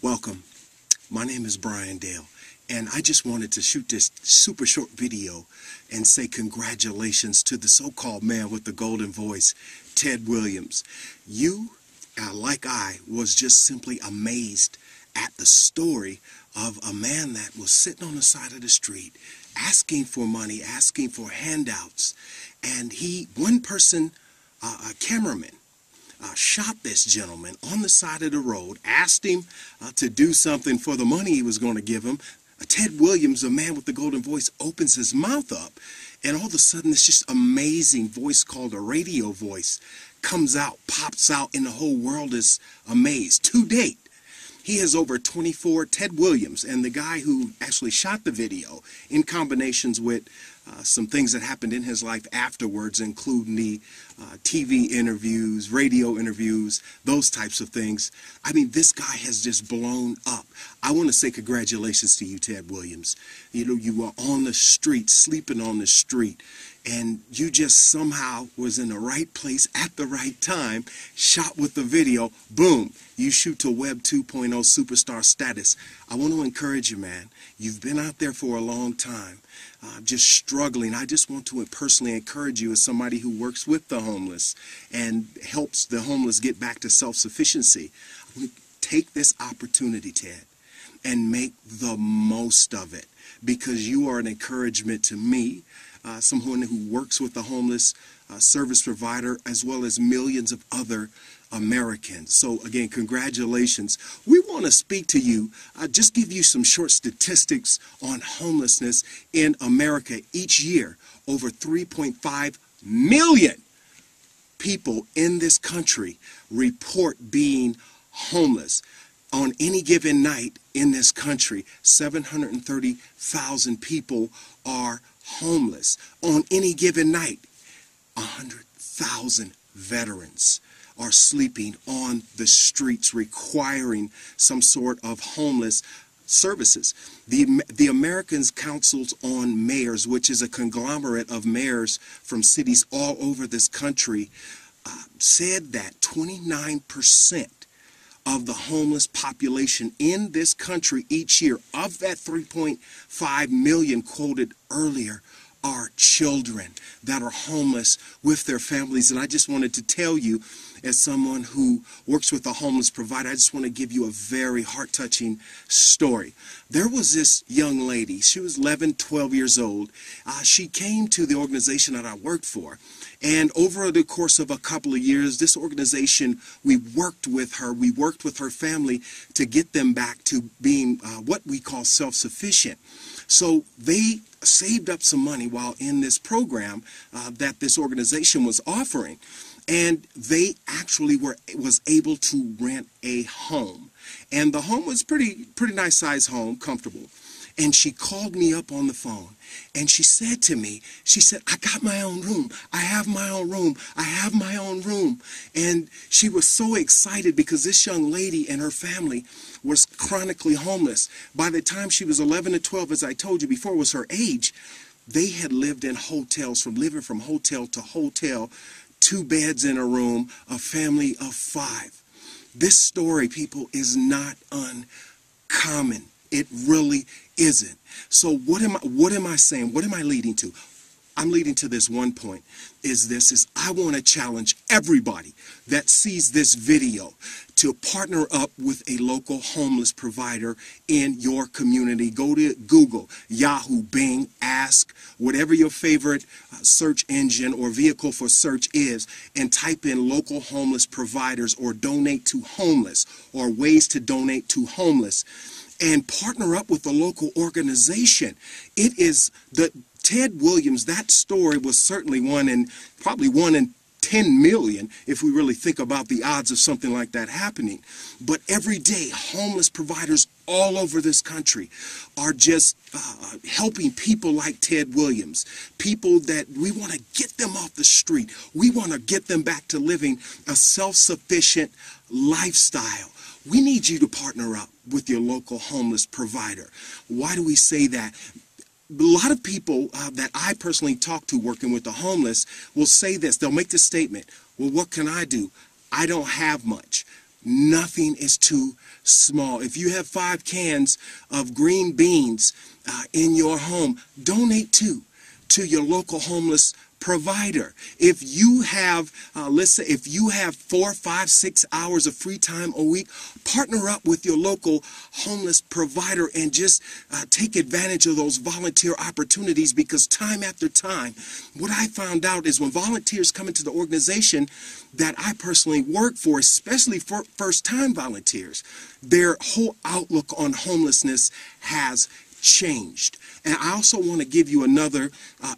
Welcome. My name is Brian Dale, and I just wanted to shoot this super short video and say congratulations to the so-called man with the golden voice, Ted Williams. You, like I, was just simply amazed at the story of a man that was sitting on the side of the street asking for money, asking for handouts, and one person, a cameraman, shot this gentleman on the side of the road, asked him to do something for the money he was going to give him. Ted Williams, the man with the golden voice, opens his mouth up, and all of a sudden this just amazing voice called a radio voice comes out, pops out, and the whole world is amazed. To date, he has over 24, Ted Williams, and the guy who actually shot the video, in combinations with some things that happened in his life afterwards, including the TV interviews, radio interviews, those types of things. I mean, this guy has just blown up. I want to say congratulations to you, Ted Williams. You know, you were on the street, sleeping on the street, and you just somehow was in the right place at the right time, shot with the video, boom, you shoot to Web 2.0 superstar status. I want to encourage you, man. You've been out there for a long time, just struggling. I just want to personally encourage you as somebody who works with the homeless and helps the homeless get back to self-sufficiency. Take this opportunity, Ted, and make the most of it, because you are an encouragement to me, someone who works with the homeless service provider, as well as millions of other Americans. So again, congratulations. We want to speak to you, just give you some short statistics on homelessness in America. Each year, over 3.5 million people in this country report being homeless. On any given night in this country, 730,000 people are homeless. On any given night, 100,000 veterans are sleeping on the streets, requiring some sort of homeless services. The American Councils on Mayors, which is a conglomerate of mayors from cities all over this country, said that 29% of the homeless population in this country each year, of that 3.5 million quoted earlier, are children that are homeless with their families. And I just wanted to tell you, as someone who works with a homeless provider, I just want to give you a very heart-touching story. There was this young lady. She was 11, 12 years old. She came to the organization that I worked for. And over the course of a couple of years, this organization, we worked with her family to get them back to being what we call self-sufficient. So they saved up some money while in this program that this organization was offering. And they actually was able to rent a home. And the home was pretty nice size home, comfortable. And she called me up on the phone, and she said to me, she said, I got my own room. I have my own room. I have my own room. And she was so excited because this young lady and her family was chronically homeless. By the time she was 11 to 12, as I told you before, was her age, they had lived in hotels, living from hotel to hotel, 2 beds in a room, a family of 5. This story, people, is not uncommon. It really isn't. So what am I saying? What am I leading to? I'm leading to this one point, is I want to challenge everybody that sees this video to partner up with a local homeless provider in your community. Go to Google, Yahoo, Bing, Ask, whatever your favorite search engine or vehicle for search is, and type in local homeless providers or donate to homeless or ways to donate to homeless, and partner up with a local organization. It is the Ted Williams, that story was certainly probably one in 10 million if we really think about the odds of something like that happening. But every day, homeless providers all over this country are just helping people like Ted Williams, people that we want to get them off the street. We want to get them back to living a self-sufficient lifestyle. We need you to partner up with your local homeless provider. Why do we say that? A lot of people that I personally talk to working with the homeless will say this. They'll make this statement, well, what can I do? I don't have much. Nothing is too small. If you have 5 cans of green beans in your home, donate 2 to your local homeless provider. If you have, let's say, if you have 4, 5, 6 hours of free time a week, partner up with your local homeless provider and just take advantage of those volunteer opportunities, because time after time, what I found out is when volunteers come into the organization that I personally work for, especially for first-time volunteers, their whole outlook on homelessness has changed. And I also want to give you another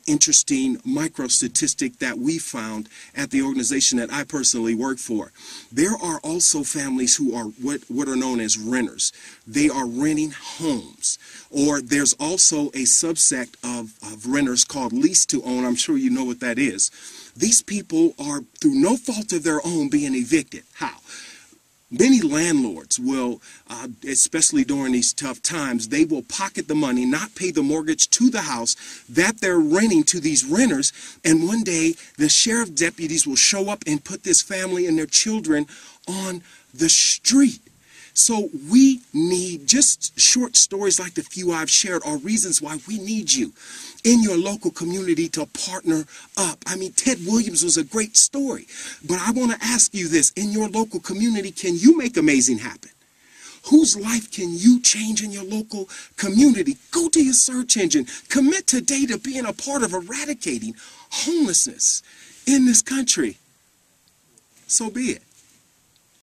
interesting micro statistic that we found at the organization that I personally work for. There are also families who are what are known as renters. They are renting homes. Or there's also a subsect of renters called lease to own. I'm sure you know what that is. These people are, through no fault of their own, being evicted. How? Many landlords will, especially during these tough times, they will pocket the money, not pay the mortgage to the house that they're renting to these renters, and one day the sheriff deputies will show up and put this family and their children on the street. So we need, just short stories like the few I've shared are reasons why we need you in your local community to partner up. I mean, Ted Williams was a great story, but I want to ask you this. In your local community, can you make amazing happen? Whose life can you change in your local community? Go to your search engine. Commit today to being a part of eradicating homelessness in this country. So be it.